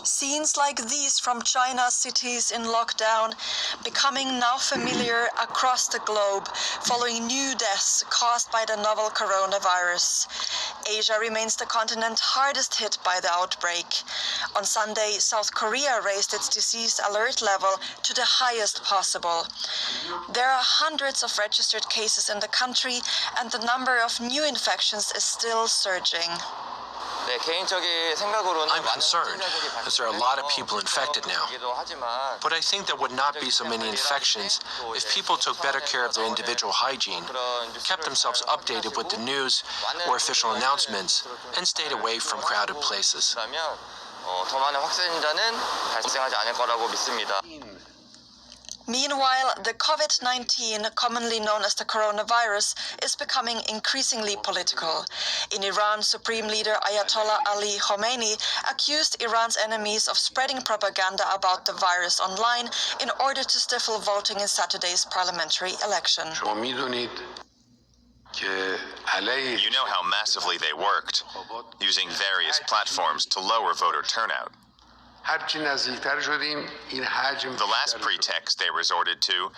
Scenes like these from China's cities in lockdown becoming now familiar across the globe following new deaths caused by the novel coronavirus. Asia remains the continent hardest hit by the outbreak. On Sunday, South Korea raised its disease alert level to the highest possible. There are hundreds of registered cases in the country, and the number of new infections is still surging. I'm concerned, as there are a lot of people infected now. But I think there would not be so many infections if people took better care of their individual hygiene, kept themselves updated with the news or official announcements, and stayed away from crowded places. Meanwhile, the COVID-19, commonly known as the coronavirus, is becoming increasingly political. In Iran, Supreme Leader Ayatollah Ali Khamenei accused Iran's enemies of spreading propaganda about the virus online in order to stifle voting in Saturday's parliamentary election. You know how massively they worked, using various platforms to lower voter turnout. The last pretext they resorted to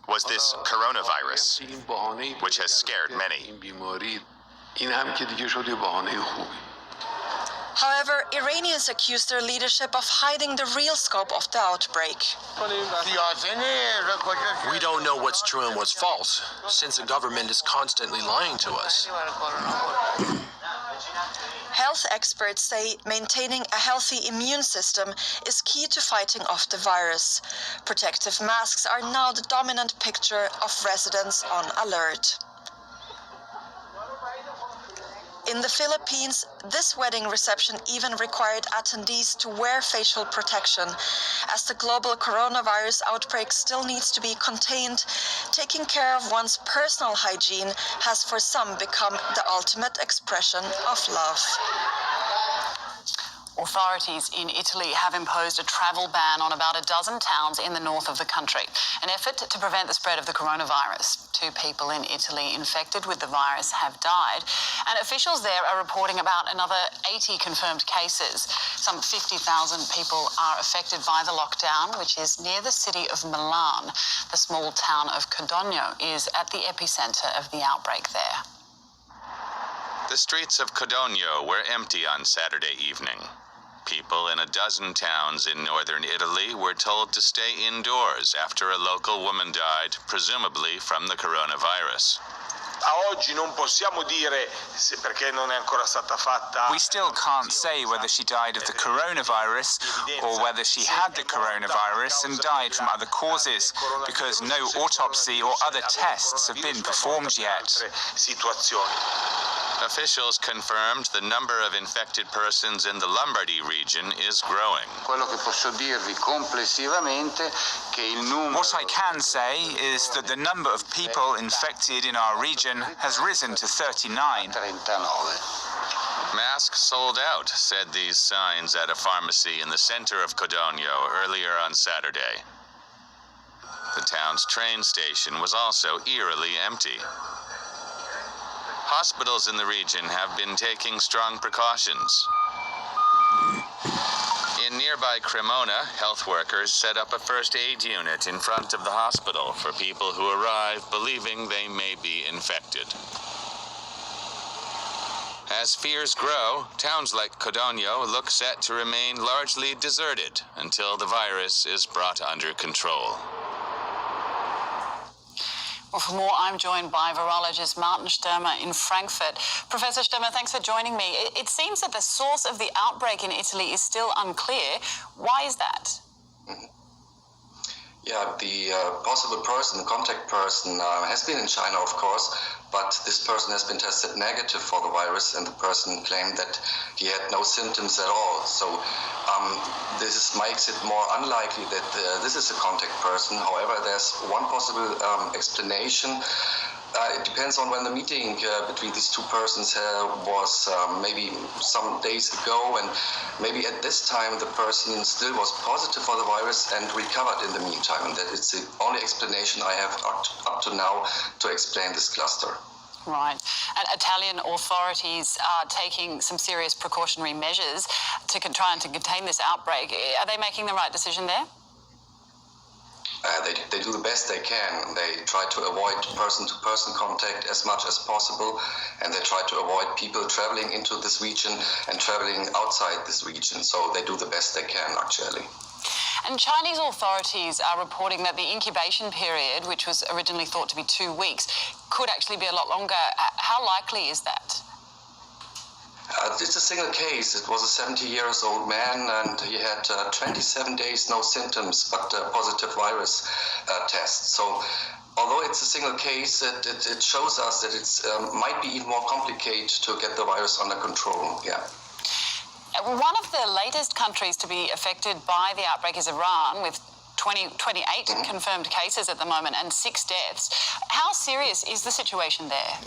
was this coronavirus, which has scared many. However, Iranians accuse their leadership of hiding the real scope of the outbreak. We don't know what's true and what's false, since the government is constantly lying to us. Health experts say maintaining a healthy immune system is key to fighting off the virus. Protective masks are now the dominant picture of residents on alert. In the Philippines, this wedding reception even required attendees to wear facial protection. As the global coronavirus outbreak still needs to be contained, taking care of one's personal hygiene has for some become the ultimate expression of love. Authorities in Italy have imposed a travel ban on about a dozen towns in the north of the country, an effort to prevent the spread of the coronavirus. 2 people in Italy infected with the virus have died, and officials there are reporting about another 80 confirmed cases. Some 50,000 people are affected by the lockdown, which is near the city of Milan. The small town of Codogno is at the epicenter of the outbreak there. The streets of Codogno were empty on Saturday evening. People in a dozen towns in northern Italy were told to stay indoors after a local woman died, presumably from the coronavirus. We still can't say whether she died of the coronavirus or whether she had the coronavirus and died from other causes, because no autopsy or other tests have been performed yet. Officials confirmed the number of infected persons in the Lombardy region is growing. What I can say is that the number of people infected in our region has risen to 39. Masks sold out, said these signs at a pharmacy in the center of Codogno earlier on Saturday. The town's train station was also eerily empty. Hospitals in the region have been taking strong precautions. In nearby Cremona, health workers set up a first aid unit in front of the hospital for people who arrive believing they may be infected. As fears grow, towns like Codogno look set to remain largely deserted until the virus is brought under control. Well, for more, I'm joined by virologist Martin Sturmer in Frankfurt. Professor Sturmer, thanks for joining me. It seems that the source of the outbreak in Italy is still unclear. Why is that? Yeah, the possible person, contact person, has been in China, of course, but this person has been tested negative for the virus, and the person claimed that he had no symptoms at all. So this makes it more unlikely that this is a contact person. However, there's one possible explanation. It depends on when the meeting between these two persons was maybe some days ago, and maybe at this time the person still was positive for the virus and recovered in the meantime, and that it's the only explanation I have up to now to explain this cluster. Right. And Italian authorities are taking some serious precautionary measures to try and to contain this outbreak. Are they making the right decision there? They do the best they can. They try to avoid person-to-person contact as much as possible, and they try to avoid people traveling into this region and traveling outside this region. So they do the best they can, actually. And Chinese authorities are reporting that the incubation period, which was originally thought to be 2 weeks, could actually be a lot longer. How likely is that? It's a single case. It was a 70-year-old man, and he had 27 days no symptoms, but a positive virus test. So, although it's a single case, it shows us that it might be even more complicated to get the virus under control. Yeah. One of the latest countries to be affected by the outbreak is Iran, with 28 confirmed cases at the moment and 6 deaths. How serious is the situation there?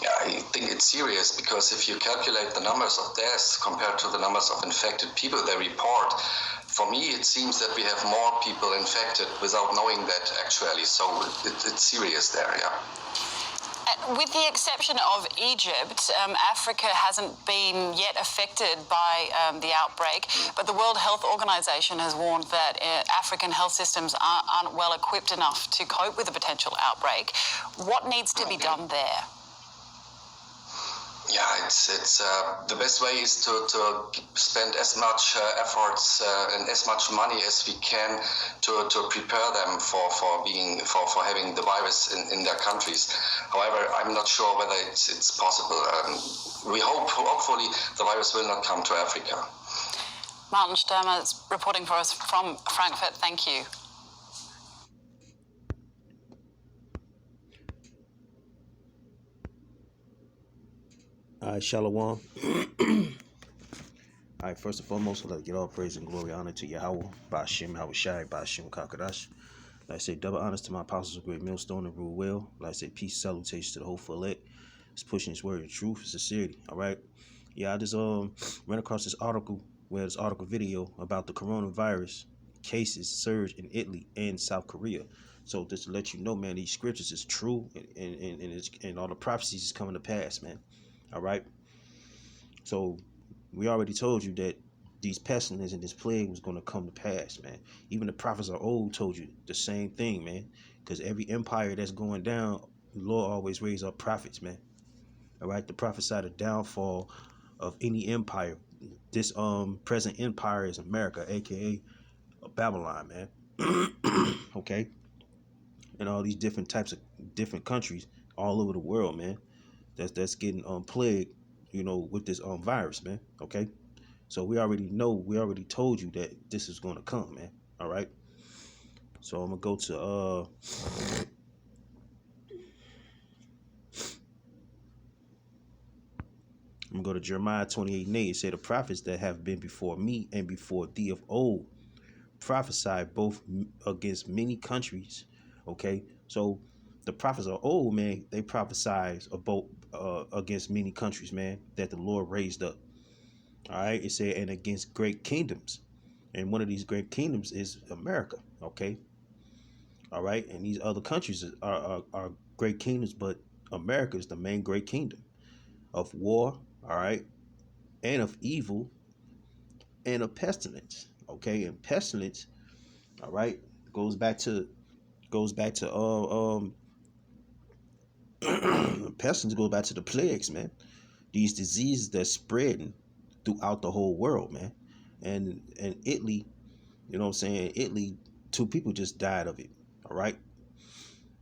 Yeah, I think it's serious because if you calculate the numbers of deaths compared to the numbers of infected people they report, for me it seems that we have more people infected without knowing that actually. So it's serious there, yeah. With the exception of Egypt, Africa hasn't been yet affected by the outbreak, but the World Health Organization has warned that African health systems aren't well equipped enough to cope with a potential outbreak. What needs to be done there? Yeah, it's the best way is to spend as much efforts and as much money as we can to prepare them for having the virus in their countries. However, I'm not sure whether it's possible. We hopefully the virus will not come to Africa. Martin Sturmer is reporting for us from Frankfurt. Thank you. All right, Shalom. All right, first and foremost, I'd like to get all praise and glory, honor to Yahweh, Ba'ashem, Hawashai, Ba'ashem, Kakadash. Like I say, double honors to my apostles of great millstone and rule well. Like I say, peace, salutations to the whole elect. It's pushing his word in truth and sincerity. All right. Yeah, I just ran across this article video about the coronavirus cases surge in Italy and South Korea. So just to let you know, man, these scriptures is true and all the prophecies is coming to pass, man. All right. So we already told you that these pestilence and this plague was going to come to pass, man. Even the prophets of old told you the same thing, man. Because every empire that's going down, the Lord always raise up prophets, man. All right. The prophesy the downfall of any empire. This present empire is America, aka Babylon, man. Okay. And all these different types of different countries all over the world, man. That's getting plagued, you know, with this virus, man. Okay, so we already told you that this is gonna come, man. All right, so I'm gonna go to Jeremiah 28:8. It said, the prophets that have been before me and before thee of old prophesied both against many countries. Okay, so the prophets of old, man, they prophesied about against many countries, man, that the Lord raised up. All right, it said, and against great kingdoms, and one of these great kingdoms is America. Okay, all right, and these other countries are great kingdoms, but America is the main great kingdom of war. All right, and of evil, and of pestilence. Okay, and pestilence, all right, goes back to pestilence goes back to the plagues, man. These diseases that's spreading throughout the whole world, man. And Italy, you know what I'm saying? Italy, 2 people just died of it. All right.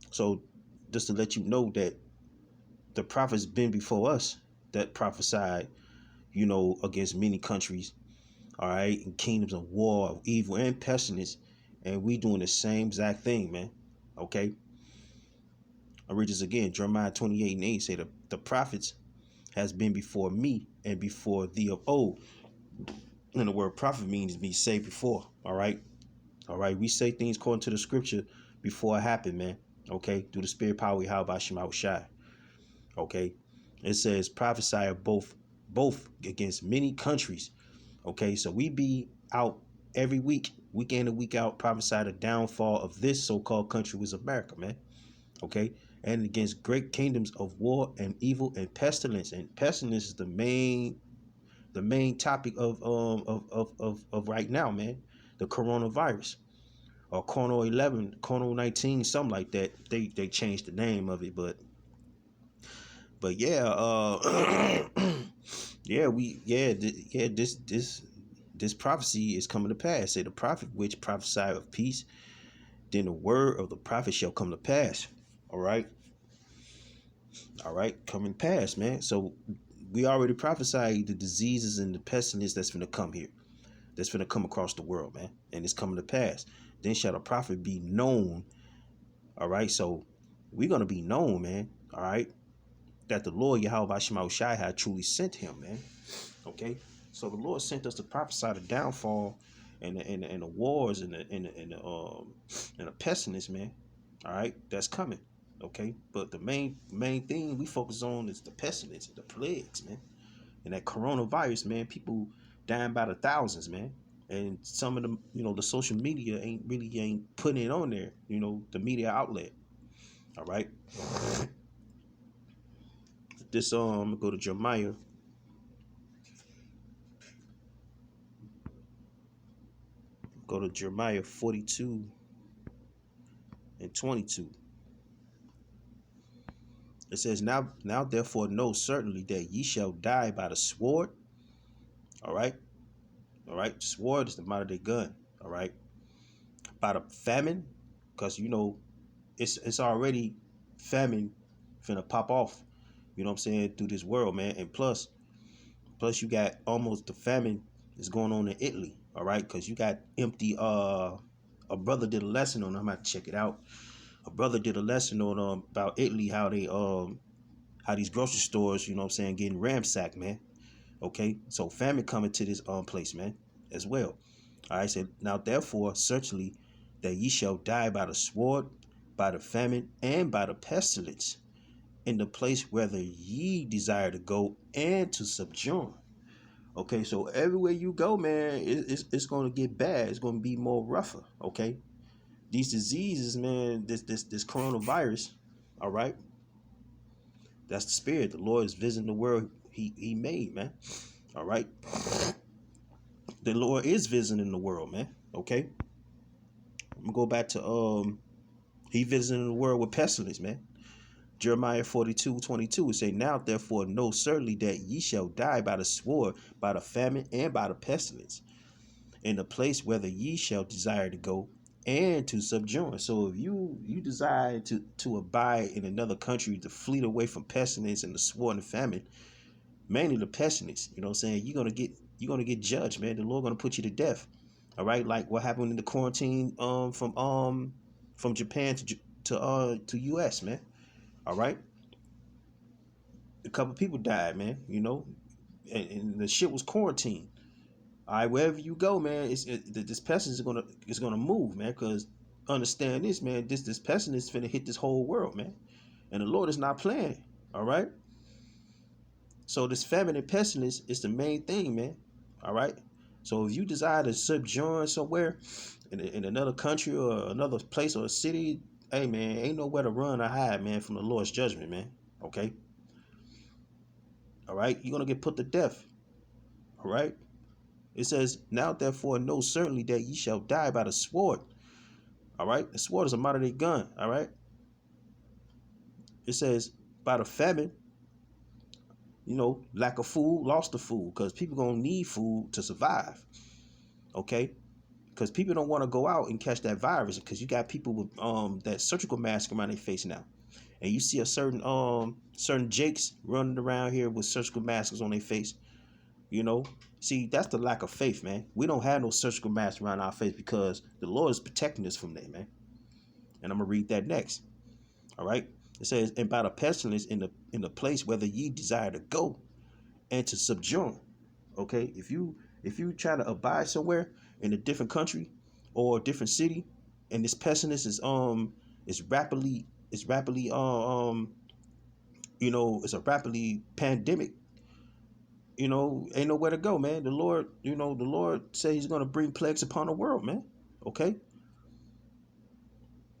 So just to let you know that the prophets been before us that prophesied, you know, against many countries, all right, and kingdoms of war, of evil, and pestilence, and we doing the same exact thing, man. Okay. I'll read this again. Jeremiah 28:8 say the prophets has been before me and before thee of old. And the word prophet means be saved before. All right. All right. We say things according to the scripture before it happened, man. Okay. Through the spirit power, how about Shema Shai. Okay. It says prophesy both against many countries. Okay. So we be out every week in and week out, prophesy the downfall of this so-called country was America, man. Okay. and against great kingdoms of war and evil and pestilence. And pestilence is the main topic of right now, man. The coronavirus, or Corona 11, Corona 19, something like that. They changed the name of it, but yeah, this prophecy is coming to pass. Say the prophet which prophesied of peace, then the word of the prophet shall come to pass. All right, coming past, man. So we already prophesied the diseases and the pestilence that's going to come here, that's going to come across the world, man, and it's coming to pass. Then shall the prophet be known. All right, so we're going to be known, man. All right, that the Lord Yahweh Shema Shai had truly sent him, man. Okay, so the Lord sent us to prophesy the downfall and the wars and the pestilence, man. All right, that's coming. Okay, but the main thing we focus on is the pestilence, the plagues, man, and that coronavirus, man. People dying by the thousands, man. And some of them, the social media ain't putting it on there, the media outlet. All right. This I'm gonna go to Jeremiah. Go to Jeremiah 42 and 22. It says, now therefore know certainly that ye shall die by the sword. All right. Sword is the modern day gun. All right. By the famine, because it's already famine finna pop off. You know what I'm saying, through this world, man. And plus you got almost the famine is going on in Italy. All right, because you got empty. A brother did a lesson on. I'm gonna check it out. A brother did a lesson on about Italy, how they how these grocery stores, getting ransacked, man. Okay, so famine coming to this place, man, as well. All right, so now therefore certainly that ye shall die by the sword, by the famine, and by the pestilence, in the place whither ye desire to go, and to sojourn. Okay, so everywhere you go, man, it's going to get bad. It's going to be more rougher. Okay, these diseases, man, this coronavirus. All right, that's the spirit. The Lord is visiting the world He made, man. All right, the Lord is visiting the world, man. Okay, I'm gonna go back to He visiting the world with pestilence, man. Jeremiah 42:22, it say, now therefore know certainly that ye shall die by the sword, by the famine, and by the pestilence, in the place whither ye shall desire to go, and to sojourn. So if you desire to abide in another country, to flee away from pestilence and the sword and famine, mainly the pestilence, you know what I'm saying, you're gonna get judged, man. The Lord gonna put you to death. All right, like what happened in the quarantine from Japan to US, man. All right, a couple people died, man. And the shit was quarantined. All right, wherever you go, man, this pestilence is gonna move, man. Because understand this, man. This pestilence is finna hit this whole world, man. And the Lord is not playing. All right. So this famine and pestilence is the main thing, man. All right. So if you desire to sojourn somewhere in another country or another place or a city, hey, man, ain't nowhere to run or hide, man, from the Lord's judgment, man. Okay. All right. You're gonna get put to death. All right. It says, now therefore know certainly that ye shall die by the sword. All right. The sword is a modern day gun. All right. It says by the famine, lack of food, loss of food, because people gonna need food to survive. Okay. Because people don't want to go out and catch that virus, because you got people with that surgical mask around their face now. And you see a certain jakes running around here with surgical masks on their face. See, that's the lack of faith, man. We don't have no surgical masks around our face because the Lord is protecting us from that, man. And I'm gonna read that next. All right. It says, and by the pestilence in the place whither ye desire to go, and to sojourn. Okay, if you try to abide somewhere in a different country or a different city, and this pestilence is rapidly it's a rapidly pandemic, ain't nowhere to go, man. The Lord said He's gonna bring plagues upon the world, man. Okay,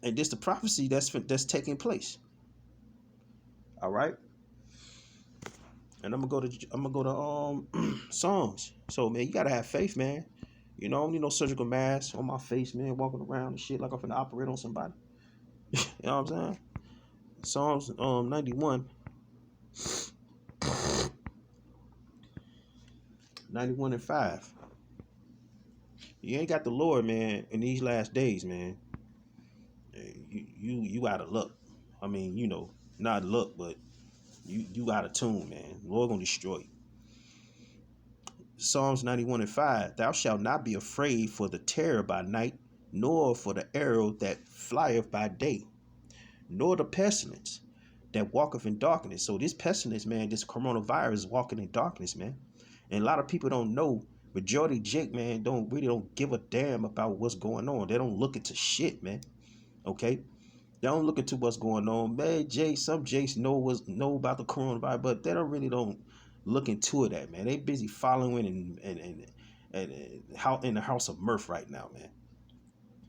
and this the prophecy that's taking place. All right. And I'm gonna go to songs. So man, you gotta have faith, man. You know, I don't need no surgical mask on my face, man, walking around and shit like I'm finna operate on somebody. You know what I'm saying? Psalms 91. 91 and 5. You ain't got the Lord, man, in these last days, man. You out of luck. I mean, you know, not luck, but you out of tune, man. The Lord gonna destroy you. Psalms 91 and 5. Thou shalt not be afraid for the terror by night, nor for the arrow that flieth by day, nor the pestilence that walketh in darkness. So this pestilence, man, this coronavirus is walking in darkness, man. And a lot of people don't know. Majority Jake, man, don't give a damn about what's going on. They don't look into shit, man. Okay? They don't look into what's going on. Man, some Jakes know about the coronavirus, but they don't look into it, man. They busy following and how in the house of mirth right now, man.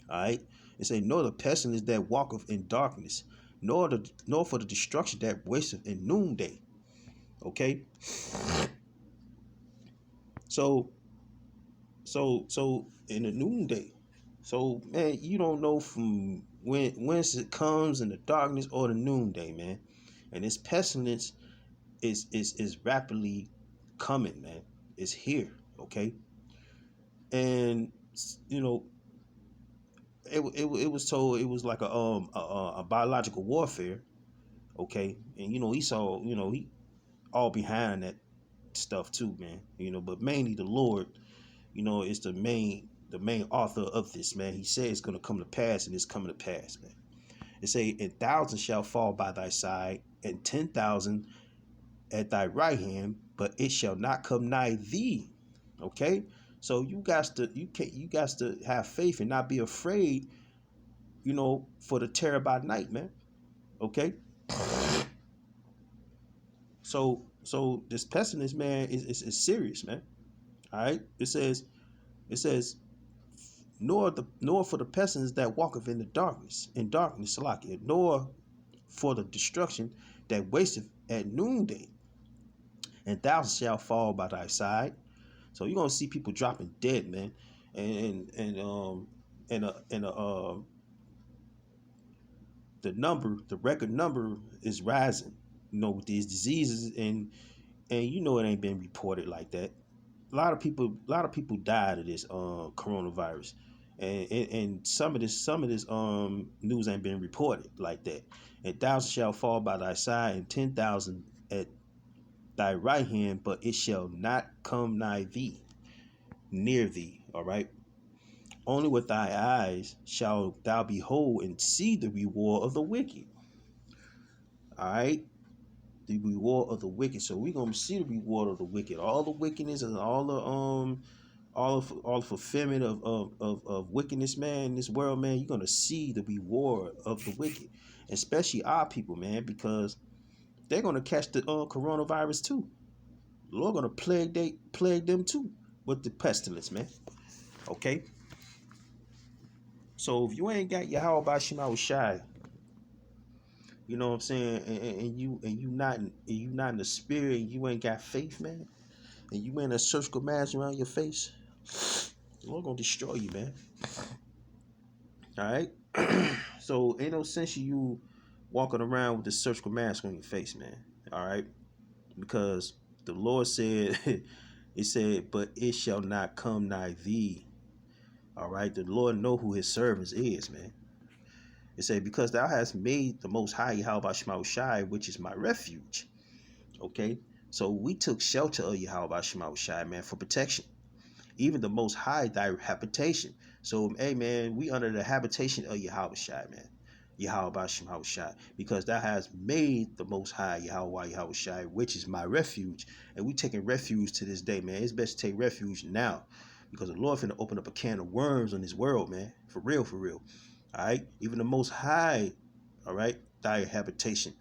All right? It say, nor the pestilence that walketh in darkness, nor for the destruction that wasteth in noonday. Okay? So in the noonday. So man, you don't know from whence it comes in the darkness or the noonday, man. And this pestilence is rapidly coming, man. It's here, okay? And you know, it was told it was like a biological warfare, okay? And you know, Esau, you know, he all behind that stuff too, man. You know, but mainly the Lord, you know, is the main author of this, man. He said it's gonna come to pass, and it's coming to pass, man. It say, and thousands shall fall by thy side, and 10,000 at thy right hand, but it shall not come nigh thee. Okay, so you got to have faith and not be afraid, you know, for the terror by night, man. Okay, so this pestilence, man, is serious, man. All right, it says nor for the pestilence that walketh in darkness, Salakia, nor for the destruction that wasteth at noonday, and thousands shall fall by thy side. So you're gonna see people dropping dead, man, and the record number is rising, you know, with these diseases, and you know it ain't been reported like that. A lot of people died of this coronavirus, and some of this news ain't been reported like that. And thousands shall fall by thy side, and 10,000 at thy right hand, but it shall not come nigh thee, near thee. All right. Only with thy eyes shalt thou behold and see the reward of the wicked. All right. The reward of the wicked. So we're gonna see the reward of the wicked. All the wickedness and all the fulfillment of wickedness, man, in this world, man. You're gonna see the reward of the wicked, especially our people, man, because they're gonna catch the coronavirus too. The Lord gonna plague them too with the pestilence, man. Okay. So if you ain't got Yahweh Bashim Shai, you know what I'm saying, and you not in the spirit, and you ain't got faith, man, and you wearing a surgical mask around your face, the Lord gonna destroy you, man. All right. So ain't no sense you walking around with the surgical mask on your face, man. All right, because the Lord said, it said, but it shall not come nigh thee. All right, the Lord know who his servants is, man. It said, because thou hast made the Most High Yahweh Shema Shai, which is my refuge. Okay, so we took shelter of Yahweh Shema Shai, man, for protection. Even the Most High, thy habitation. So, hey, man, we under the habitation of Yahweh Shai, man. Yahweh Shema Shai, because thou hast made the Most High Yahweh Shai, which is my refuge. And we taking refuge to this day, man. It's best to take refuge now, because the Lord finna open up a can of worms on this world, man. For real, for real. All right? Even the Most High, all right, thy habitation.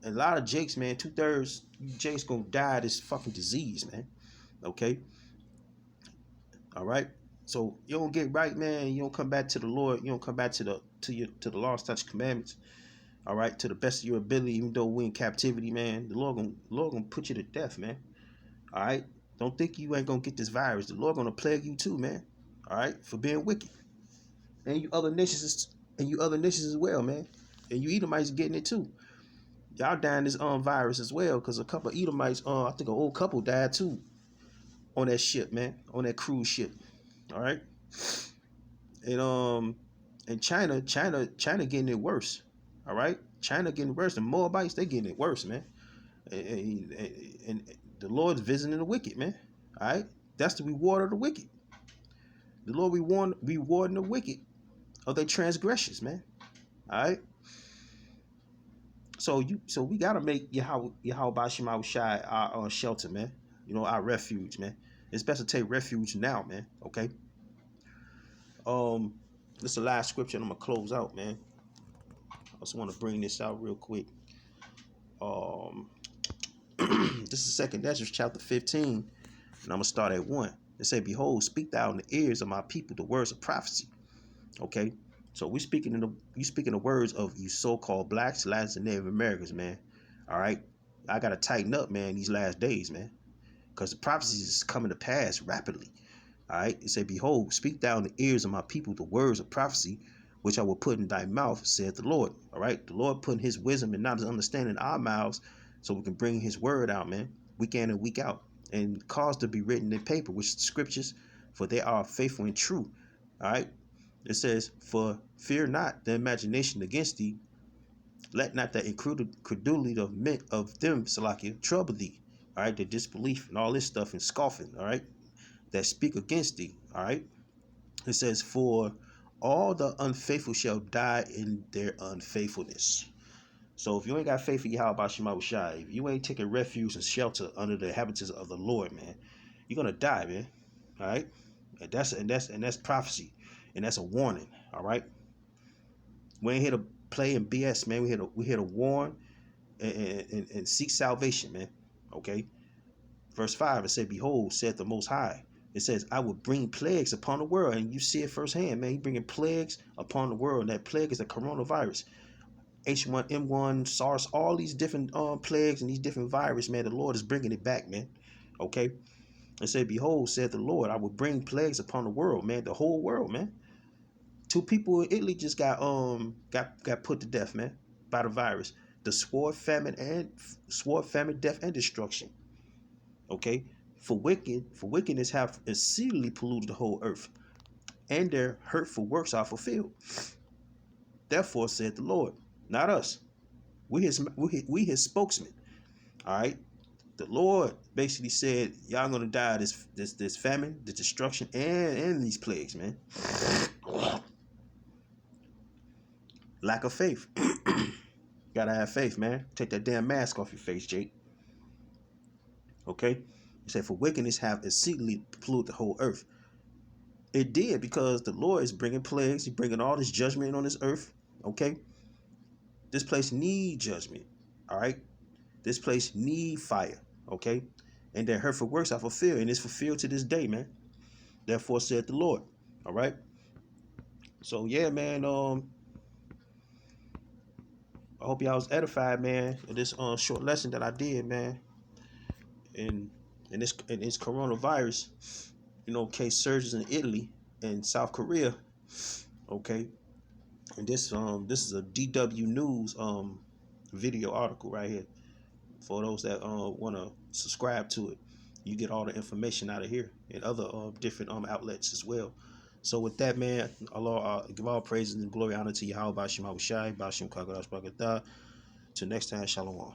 And a lot of Jakes, man, 2/3 Jakes gonna die of this fucking disease, man. Okay? All right? So you don't get right, man. You don't come back to the Lord. You don't come back to the law, statutes, commandments. All right, to the best of your ability, even though we're in captivity, man, the Lord gonna put you to death, man. All right, don't think you ain't gonna get this virus. The Lord gonna plague you too, man. All right, for being wicked, and you other nations as well, man. And you Edomites getting it too. Y'all dying this virus as well, because a couple of Edomites, I think an old couple died too on that ship, man, on that cruise ship. All right, and China getting it worse. All right, China getting worse. The Moabites, they getting it worse, man. And the Lord's visiting the wicked, man. All right, that's the reward of the wicked. The Lord rewarding the wicked of their transgressions, man. All right. So we gotta make Yahweh Bashim Shai our shelter, man. You know, our refuge, man. It's best to take refuge now, man. Okay. This is the last scripture, and I'm gonna close out, man. I just want to bring this out real quick. This is 2nd Ezra chapter 15, and I'm gonna start at 1. It say, "Behold, speak thou in the ears of my people the words of prophecy." Okay, so you speaking the words of you so-called blacks, Latins, and Native Americans, man. All right, I gotta tighten up, man, these last days, man, because the prophecies is coming to pass rapidly. All right, it say, "Behold, speak thou in the ears of my people the words of prophecy, which I will put in thy mouth, saith the Lord." All right, the Lord putting his wisdom and not his understanding in our mouths, so we can bring his word out, man, week in and week out, and cause to be written in paper, which is the scriptures, for they are faithful and true. All right, it says, "For fear not the imagination against thee, let not the incredulity of them, Salakia, trouble thee." All right, the disbelief and all this stuff and scoffing, all right, that speak against thee. All right, it says, "For all the unfaithful shall die in their unfaithfulness." So if you ain't got faith in Yahweh Bashim Shai, if you ain't taking refuge and shelter under the inhabitants of the Lord, man, you're gonna die, man. All right, and that's prophecy, and that's a warning. All right, we ain't here to play and BS, man. We here to warn and seek salvation, man. Okay. Verse 5, it said, "Behold, saith the Most High." It says, "I will bring plagues upon the world," and you see it firsthand, man. He bringing plagues upon the world, and that plague is the coronavirus. H1N1, SARS, all these different plagues and these different viruses, man. The Lord is bringing it back, man. Okay. It said, "Behold, saith the Lord, I will bring plagues upon the world," man. The whole world, man. 2 people in Italy just got put to death, man, by the virus. The sword, famine, death, and destruction. Okay. For wickedness have exceedingly polluted the whole earth, and their hurtful works are fulfilled. Therefore said the Lord, not us. We his spokesman. All right. The Lord basically said, y'all gonna die this famine, this destruction, and these plagues, man. Lack of faith. Gotta have faith, man. Take that damn mask off your face, Jake. Okay? He said, "For wickedness have exceedingly polluted the whole earth." It did, because the Lord is bringing plagues. He's bringing all this judgment on this earth. Okay? This place need judgment. All right? This place need fire. Okay? And their hurtful works are fulfilled, and it's fulfilled to this day, man. Therefore said the Lord. All right? So yeah, man. I hope y'all was edified, man, in this short lesson that I did, man. In this coronavirus, case surges in Italy and South Korea. Okay. And this is a DW News video article right here. For those that want to subscribe to it, you get all the information out of here and other different outlets as well. So with that, man, Allah, give all praises and glory, honor to Yahweh Bashim Shai, Bashim Kagadash Bagada. Till next time, Shalom.